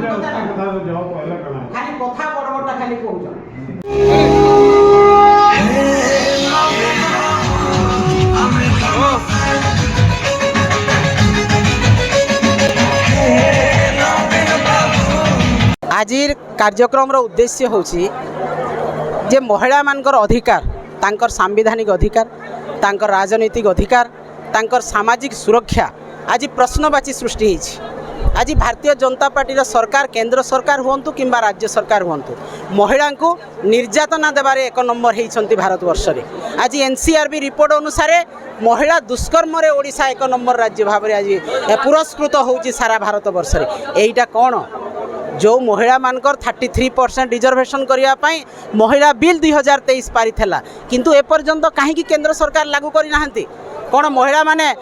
खाली कथा बड़ बड़टा खाली कहउछ आजिर कार्यक्रम उद्देश्य होछि जे महिला मानकर अधिकार तांकर सांविधानिक अधिकार तांकर राजनीतिक अधिकार तांकर सामाजिक सुरक्षा आज प्रश्नवाची सृष्टि होछि। आज भारतीय जनता पार्टी सरकार केंद्र सरकार हुंतु किंबा राज्य सरकार हुंतु महिला को निर्यातना देवारे एक नंबर होती भारतवर्ष में। आज एनसीआरबी रिपोर्ट अनुसार महिला दुष्कर्म रे ओडिशा एक नंबर राज्य भाव में आज पुरस्कृत होउछि सारा भारतवर्ष में। एटा कौन जो महिला मानकर 33% रिजर्वेशन करने महिला बिल 2023 पारी थेला किंतु एपर्यंत कहीं केंद्र सरकार लागू करना कौन महिला माने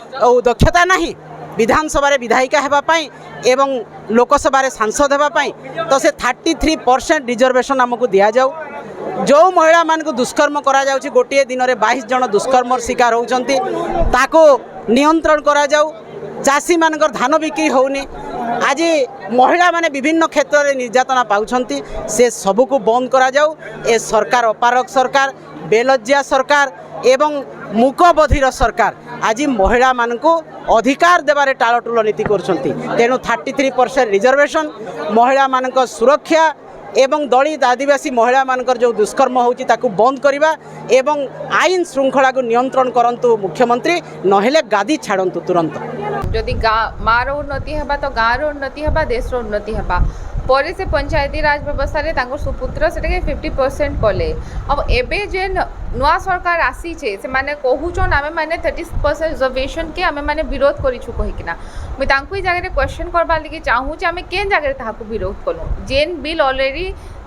दक्षता नहीं विधानसभा विधायिका हेबापाई एवं लोकसभा सांसद हेबापाई तो से 33% रिजर्वेशन आमको दि जाऊ। जो महिला मान को दुष्कर्म करा जाउछि गोटे दिन में 22 जन दुष्कर्म शिकार होउछंती ताको नियंत्रण करा जाऊ। चाषी मानकर धान बिक्री होउनी आज महिला माने विभिन्न क्षेत्र में निर्यातना पाउछंती से सबू को बंद करा जाऊ। ए सरकार अपारक सरकार बेलज्जा सरकार एवं मूकबधिर सरकार आज महिला मान को अधिकार देवारे टालटुल नीति करछंती। तेणु 33% रिजर्वेशन महिला मान सुरक्षा एवं दलित आदिवासी महिला मानकर जो दुष्कर्म होची ताकू बंद करिबा एवं आईन श्रृंखला को नियंत्रण करंतु मुख्यमंत्री नहेले गादी छाड़ंतु तुरंत। जदि मार उन्नति हेबा तो गाँव उन्नति हेबा देश उन्नति हेबा पर से पंचायती राज व्यवस्था रे तांको सुपुत्र से 50% कले। अब एबे जे नुआ सरकार आसी छे से माने कहूचन आमे माने 30% रिजर्वेशन के आमे माने विरोध करिछु कहिकिना मुई तांको ई जगह क्वेश्चन करबा लगी चाहू जे आमे केन जगह ताहाको विरोध कलो जेन बिल ऑलरेडी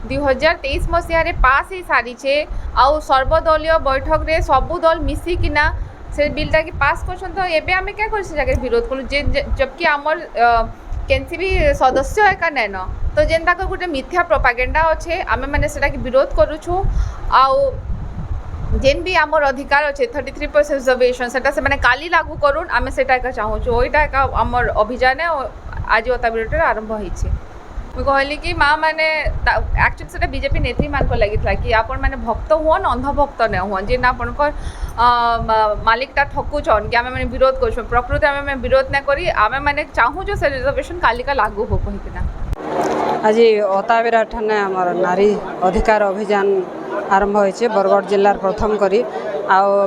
2023 मसिया रे पास ही सारी छे आउ सर्वदलीय बैठक रे सबु दल मिसी किना से बिलटा की पास करछन तो एबे आमे क्या करछि जगह विरोध कलु जे जबकि हमर केनसी भी सदस्य एका नैन तो जेनता को गोटे मिथ्या प्रोपागेंडा अच्छे आमे माने सेटा की विरोध करूछु आउ जेन भी आमर अधिकार अच्छे 33% रिजर्वेशन सेटा से माने काली लागू करूँ आमे सेटा एका चाहूँ ओइटा एका आमर अभियान आज अता विरोध आरंभ होइछे। मुझे कहली कि माँ मैंने एक्चुअली से बीजेपी नेत्री मान को लगी था कि आपण मैंने भक्त हुन अंधभक्त न हुन जे आपण मालिकटा ठकुचन कि आम मैंने विरोध कर प्रकृति आम विरोध न करी आम मैंने चाहूँ जो से रिजर्वेशन कालिका लागू हो कहीकिना। आज अताबिरा ठाने आमर नारी अधिकार अभियान आरंभ होइछे बरगढ़ जिलार प्रथम करी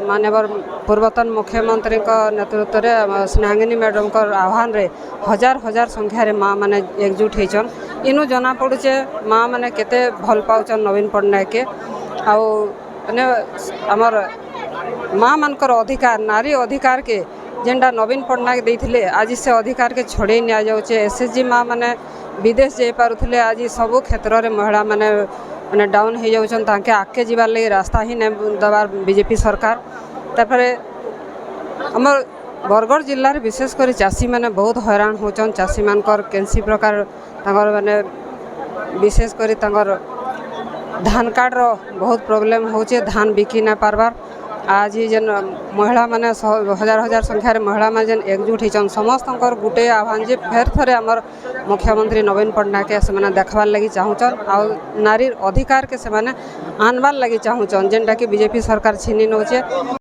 मानवर पूर्वतन मुख्यमंत्री नेतृत्व में स्नेहांगिनी मैडम को आह्वान रे हजार हजार संख्यार माँ मैंने एकजुट होचन इनु जना पड़ुचे माँ मैंने केते भल पाउचन नवीन पट्टनायक के आने आमर माँ मानकर अधिकार नारी अधिकार के जेनटा नवीन पट्टनायक देइथिले आज से अधिकार के छोड़े निया जाउचे। एसएचजी माँ मैंने विदेश जाई पारुथिले आज सब क्षेत्र में महिला मैंने मैंने डाउन हो जाउछन ताके आगे जीवार लगी रास्ता ही नहीं दबार बीजेपी सरकार। तापर हमर बरगढ़ जिले में विशेषकर चाषी मैंने बहुत हैरान होचन चाषी मानकर केनसी प्रकार तांकर माने विशेषकर तांकर धान कार्ड रो बहुत प्रॉब्लम होचे धान बिकी ना पारबार आज जेन महिला माने हजार हजार संख्यार महिला माने जेन एकजुट होचन समस्त गोटे आह्वान जे फेर थरे आमर मुख्यमंत्री नवीन पट्टनायक से देखबार लगी चाहूचन आ नारी अधिकार के से आनबार लगी चाहूचन जेनटा कि बीजेपी सरकार छीनी नौचे।